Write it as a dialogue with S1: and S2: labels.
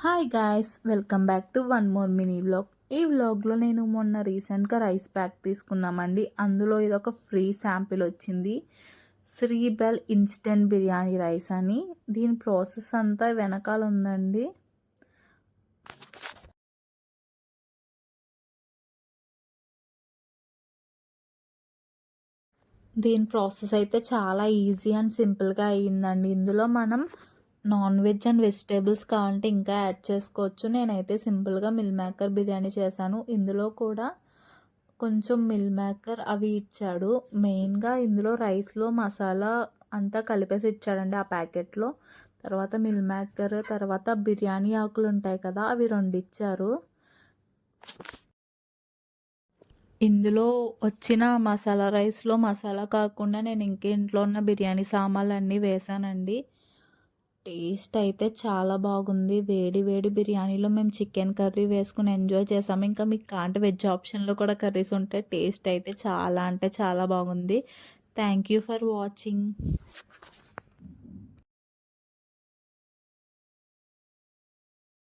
S1: Hi guys, welcome back to one more mini vlog. ఈ వ్లాగ్లో నేను మొన్న రీసెంట్గా రైస్ ప్యాక్ తీసుకున్నామండి. అందులో ఇదొక ఫ్రీ శాంపిల్ వచ్చింది. Sri bell instant biryani rice అని. దీని ప్రాసెస్ అంతా వెనకాల ఉందండి. దీని ప్రాసెస్ అయితే చాలా ఈజీ అండ్ సింపుల్గా అయ్యిందండి. ఇందులో మనం నాన్ వెజ్ అండ్ వెజిటేబుల్స్ కావాలంటే ఇంకా యాడ్ చేసుకోవచ్చు. నేనైతే సింపుల్గా మిల్ మేకర్ బిర్యానీ చేశాను. ఇందులో కూడా కొంచెం మిల్ మేకర్ అవి ఇచ్చాడు. మెయిన్గా ఇందులో రైస్లో మసాలా అంతా కలిపేసి ఇచ్చాడండి ఆ ప్యాకెట్లో. తర్వాత మిల్ మేకర్, తర్వాత బిర్యానీ ఆకులు ఉంటాయి కదా, అవి 2 ఇచ్చారు. ఇందులో వచ్చిన మసాలా రైస్లో మసాలా కాకుండా నేను ఇంట్లో ఉన్న బిర్యానీ సామాన్లు అన్నీ వేసానండి. టేస్ట్ అయితే చాలా బాగుంది. వేడి వేడి బిర్యానీలో మేము చికెన్ కర్రీ వేసుకుని ఎంజాయ్ చేసాము. ఇంకా మీకు కాంటే వెజ్ ఆప్షన్లో కూడా కర్రీస్ ఉంటాయి. టేస్ట్ అయితే చాలా అంటే చాలా బాగుంది. Thank you for watching.